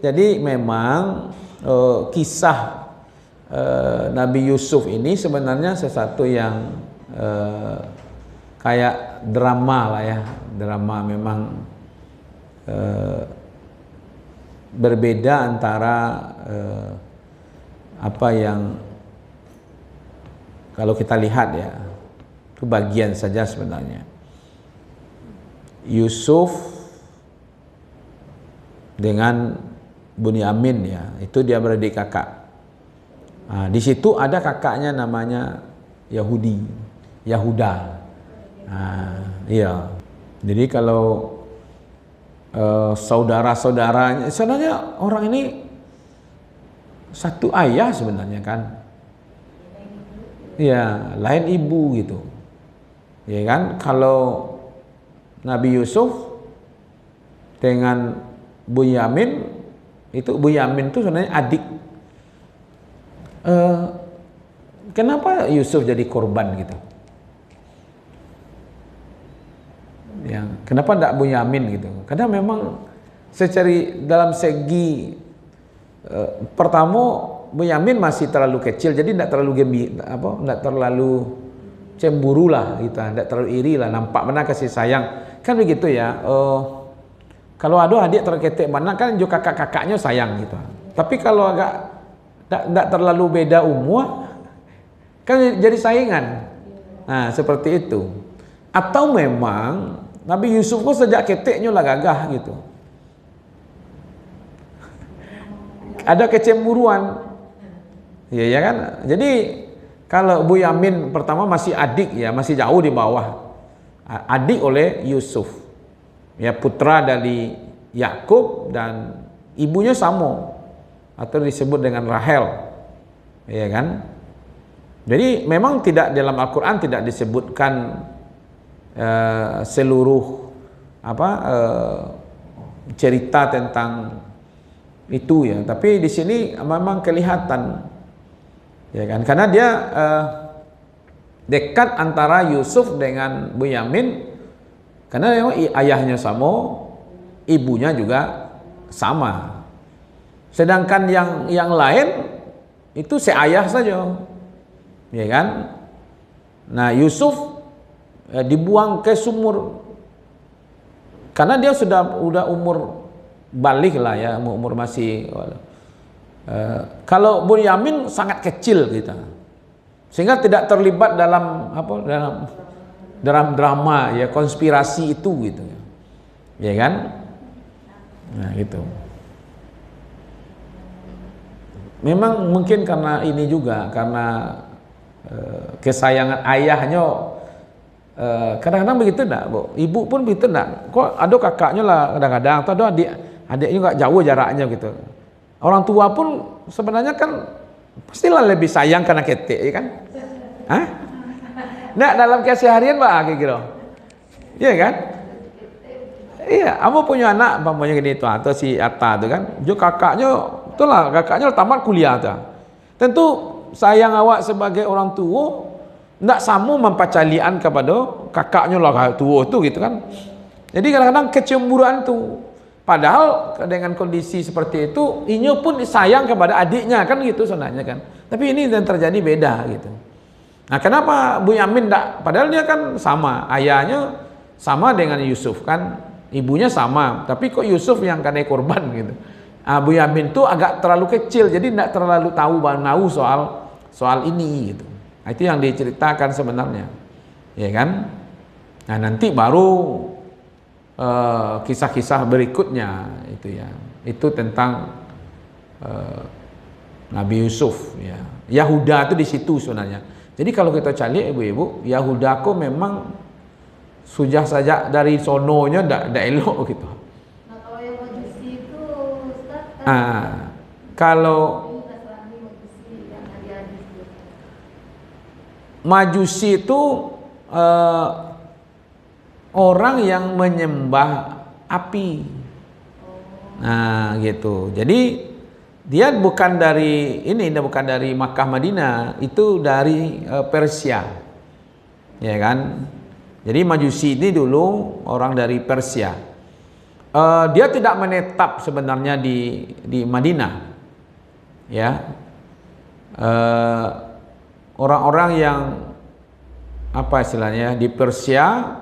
Jadi memang kisah Nabi Yusuf ini sebenarnya sesuatu yang kayak drama lah ya, drama memang berbeda antara apa yang kalau kita lihat ya, itu bagian saja sebenarnya. Yusuf dengan Bunyamin ya, itu dia beradik kakak. Nah, di situ ada kakaknya namanya Yahuda. Nah, iya. Jadi kalau saudara-saudaranya, sebenarnya orang ini satu ayah sebenarnya kan. Ya, lain ibu gitu. Ya kan, kalau Nabi Yusuf dengan Bunyamin, itu Bunyamin itu sebenarnya adik. Kenapa Yusuf jadi korban gitu? Ya, kenapa tidak Bunyamin gitu? Karena memang secara dalam segi pertama Bunyamin masih terlalu kecil, jadi tidak terlalu tidak terlalu cemburu lah gitu, tidak terlalu iri lah, nampak mana kasih sayang kan begitu ya. Kalau ada adik terketek mana kan juga kakak-kakaknya sayang gitu. Tapi kalau agak tidak terlalu beda umur kan jadi saingan. Nah seperti itu. Atau memang Nabi Yusuf kok sejak keteknya lah gagah gitu. Ada kecemburuan. Ya kan? Jadi kalau Bunyamin pertama masih adik ya, masih jauh di bawah. Adik oleh Yusuf. Ya, putra dari Yakub dan ibunya sama atau disebut dengan Rahel. Ya kan? Jadi memang tidak dalam Al-Qur'an tidak disebutkan seluruh cerita tentang itu ya, tapi di sini memang kelihatan ya kan, karena dia dekat antara Yusuf dengan Bunyamin karena memang ayahnya sama, ibunya juga sama. Sedangkan yang lain itu seayah saja, ya kan. Nah Yusuf dibuang ke sumur karena dia sudah umur balik lah ya, umur masih kalau Bunyamin sangat kecil gitu, sehingga tidak terlibat dalam dalam drama ya, konspirasi itu gitu ya kan. Nah gitu. Memang mungkin karena ini juga karena kesayangan ayahnya. Kadang-kadang begitu enggak, Bu? Ibu pun begitu enggak? Kok ada kakaknya lah kadang-kadang, atau ada adiknya enggak jauh jaraknya gitu. Orang tua pun sebenarnya kan pastilah lebih sayang karena ketek, ya kan? Hah? Nah, dalam keseharian Pak kira-kira. Iya kan? Iya, kamu punya anak umpamanya gini tuh, atau si Atta tuh kan, juga kakaknya, itulah kakaknya tamat kuliah tuh. Tentu sayang awak sebagai orang tua tidak sama mempacalian kepada kakaknya lah tua itu gitu kan. Jadi kadang-kadang kecemburuan tuh. Padahal dengan kondisi seperti itu, Inyo pun sayang kepada adiknya kan gitu sebenarnya kan. Tapi ini yang terjadi beda gitu. Nah kenapa Bunyamin tidak? Padahal dia kan sama, ayahnya sama dengan Yusuf kan, ibunya sama. Tapi kok Yusuf yang kena korban gitu. Nah, Bunyamin tuh agak terlalu kecil, jadi tidak terlalu tahu soal ini gitu. Nah, itu yang diceritakan sebenarnya, ya kan? Nah nanti baru kisah-kisah berikutnya itu ya, itu tentang Nabi Yusuf ya. Yahuda itu di situ sebenarnya. Jadi kalau kita cari ibu-ibu, Yahuda kok memang sudah saja dari sononya tidak elok gitu. Nah kalau yang Majusi itu Ustaz kan? Kalau Majusi itu orang yang menyembah api. Nah gitu. Jadi dia bukan dari bukan dari Makkah Madinah, itu dari Persia, ya kan. Jadi Majusi ini dulu orang dari Persia. Dia tidak menetap sebenarnya di Madinah, ya. Orang-orang yang apa istilahnya di Persia,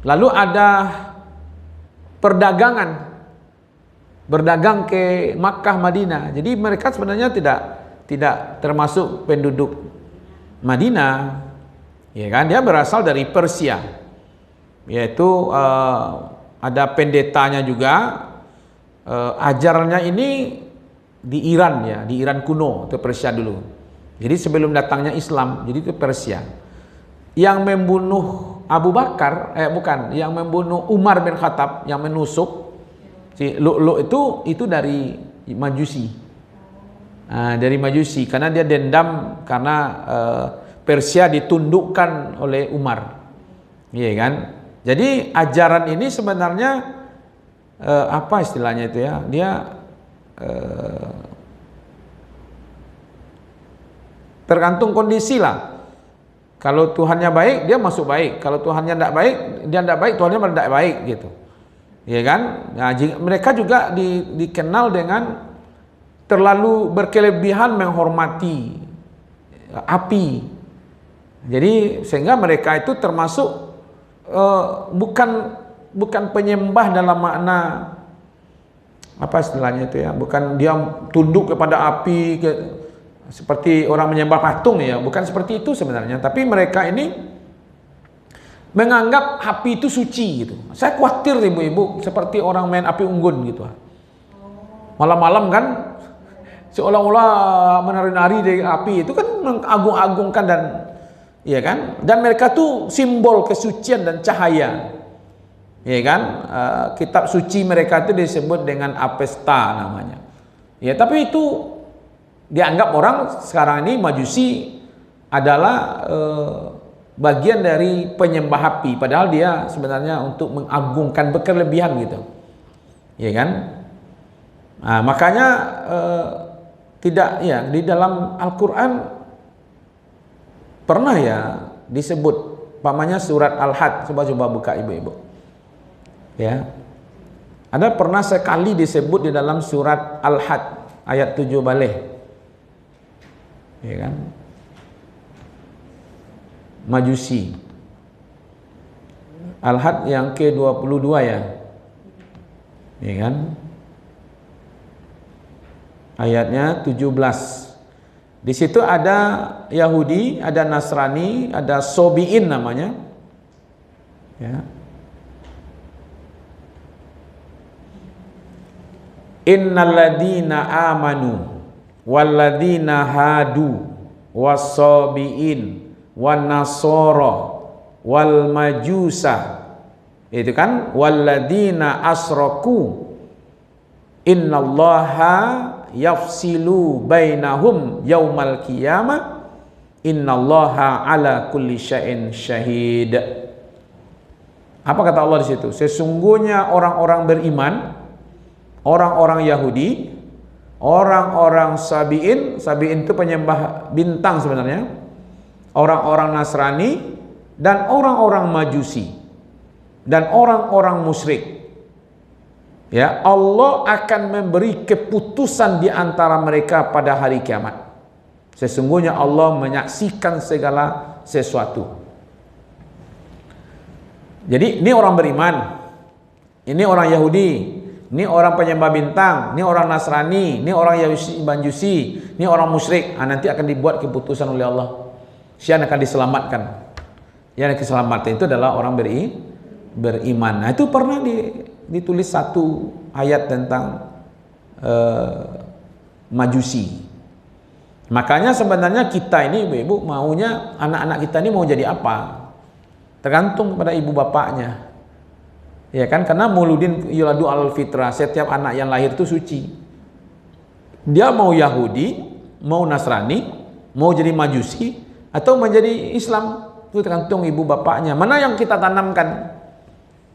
lalu ada berdagang ke Makkah, Madinah. Jadi mereka sebenarnya tidak termasuk penduduk Madinah, ya kan? Dia berasal dari Persia, yaitu ada pendetanya juga. Ajarannya ini di Iran, ya, di Iran kuno, itu Persia dulu. Jadi sebelum datangnya Islam, jadi itu Persia. Yang membunuh Abu Bakar, yang membunuh Umar bin Khattab, yang menusuk si Lu'lu' itu dari Majusi. Dari Majusi, karena dia dendam karena Persia ditundukkan oleh Umar, iya kan? Jadi ajaran ini sebenarnya apa istilahnya itu, ya, dia tergantung kondisi lah. Kalau Tuhannya baik, dia masuk baik. Kalau Tuhannya tidak baik, dia tidak baik, Tuhannya tidak baik, gitu. Ya kan? Nah, mereka juga dikenal dengan terlalu berkelebihan menghormati api. Jadi sehingga mereka itu termasuk bukan penyembah dalam makna apa istilahnya itu, ya, bukan dia tunduk kepada api seperti orang menyembah patung, ya, bukan seperti itu sebenarnya. Tapi mereka ini menganggap api itu suci, gitu. Saya khawatir ibu-ibu seperti orang main api unggun gitu. Malam-malam kan seolah-olah menari-nari dari api itu kan mengagung-agungkan, dan ya kan, dan mereka tuh simbol kesucian dan cahaya, ya kan. Kitab suci mereka itu disebut dengan Avesta namanya, ya. Tapi itu dianggap orang sekarang ini Majusi adalah bagian dari penyembah api, padahal dia sebenarnya untuk mengagungkan berkelebihan, gitu, ya kan. Nah, makanya tidak, ya, di dalam Al-Quran pernah, ya, disebut pamannya surat Al-Had. Coba buka ibu-ibu, ya. Ada pernah sekali disebut di dalam surat Al-Had ayat 7 balik, ya kan, Majusi. Al-Had yang ke-22, ya kan, ayatnya 17. Di situ ada Yahudi, ada Nasrani, ada Sobiin namanya, ya. Innalladzina amanu walladzina hadu wassobiin wan nasara wal majusa, itu kan, walladzina asraku innallaha yafsilu bainahum yaumal qiyamah innallaha ala kulli syai'in syahid. Apa kata Allah di situ? Sesungguhnya orang-orang beriman, orang-orang Yahudi, orang-orang Sabi'in itu penyembah bintang sebenarnya, orang-orang Nasrani, dan orang-orang Majusi, dan orang-orang musyrik, ya, Allah akan memberi keputusan di antara mereka pada hari kiamat. Sesungguhnya Allah menyaksikan segala sesuatu. Jadi ini orang beriman, ini orang Yahudi, ini orang penyembah bintang, ini orang Nasrani, ini orang Majusi, ini orang musyrik. Nanti akan dibuat keputusan oleh Allah. Siapa akan diselamatkan? Yang diselamatkan itu adalah orang beriman. Nah, itu pernah ditulis satu ayat tentang Majusi. Makanya sebenarnya kita ini ibu-ibu maunya anak-anak kita ini mau jadi apa? Tergantung pada ibu bapaknya, ya kan? Karena mauludin yuladu alal fitrah, setiap anak yang lahir itu suci. Dia mau Yahudi, mau Nasrani, mau jadi Majusi, atau menjadi Islam, itu tergantung ibu bapaknya. Mana yang kita tanamkan,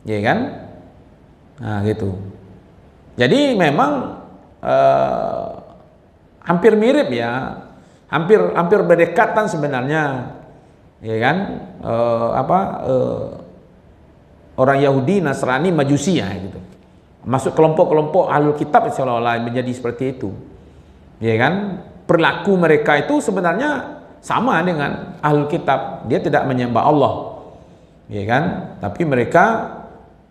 ya kan? Nah, gitu. Jadi memang hampir mirip, ya, hampir berdekatan sebenarnya, ya kan? Orang Yahudi, Nasrani, Majusi, ya, gitu. masuk kelompok-kelompok ahlul kitab seolah-olah menjadi seperti itu. Ya kan? Perilaku mereka itu sebenarnya sama dengan ahlul kitab. Dia tidak menyembah Allah. Ya kan? Tapi mereka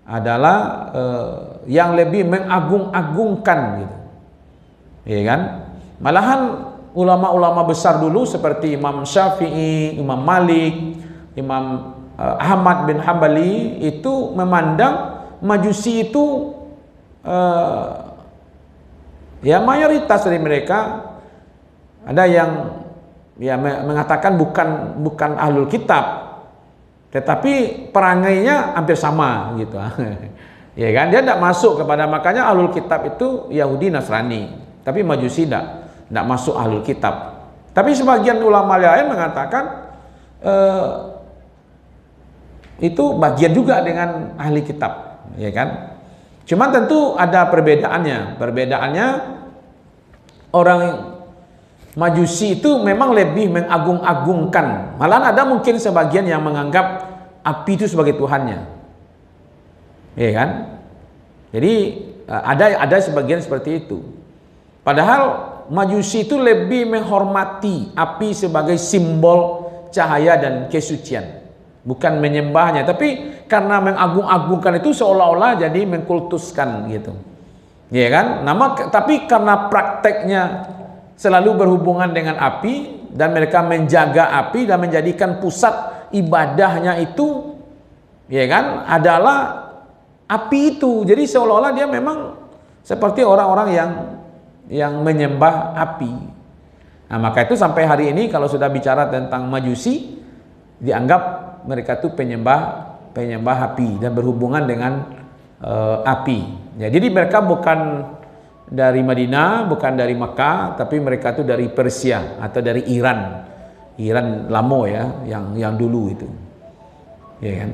adalah yang lebih mengagung-agungkan gitu. Ya kan? Malahan ulama-ulama besar dulu seperti Imam Syafi'i, Imam Malik, Imam Ahmad bin Hambali itu memandang Majusi itu ya mayoritas dari mereka ada yang ya mengatakan bukan ahlul kitab, tetapi perangainya hampir sama gitu. Ya kan, dia tidak masuk kepada, makanya ahlul kitab itu Yahudi Nasrani, tapi Majusi tidak masuk ahlul kitab. Tapi sebagian ulama lain mengatakan itu bagian juga dengan ahli kitab, ya kan? Cuman tentu ada perbedaannya. Perbedaannya orang Majusi itu memang lebih mengagung-agungkan. Malahan ada mungkin sebagian yang menganggap api itu sebagai Tuhannya, ya kan? Jadi ada sebagian seperti itu. Padahal Majusi itu lebih menghormati api sebagai simbol cahaya dan kesucian, bukan menyembahnya. Tapi karena mengagung-agungkan itu seolah-olah jadi mengkultuskan gitu, ya kan? Tapi karena prakteknya selalu berhubungan dengan api dan mereka menjaga api dan menjadikan pusat ibadahnya itu, ya kan, adalah api itu. Jadi seolah-olah dia memang seperti orang-orang yang menyembah api. Nah, maka itu sampai hari ini kalau sudah bicara tentang Majusi, dianggap mereka itu penyembah api dan berhubungan dengan api. Ya, jadi mereka bukan dari Madinah, bukan dari Makkah, tapi mereka itu dari Persia atau dari Iran lamo ya, yang dulu itu, ya kan.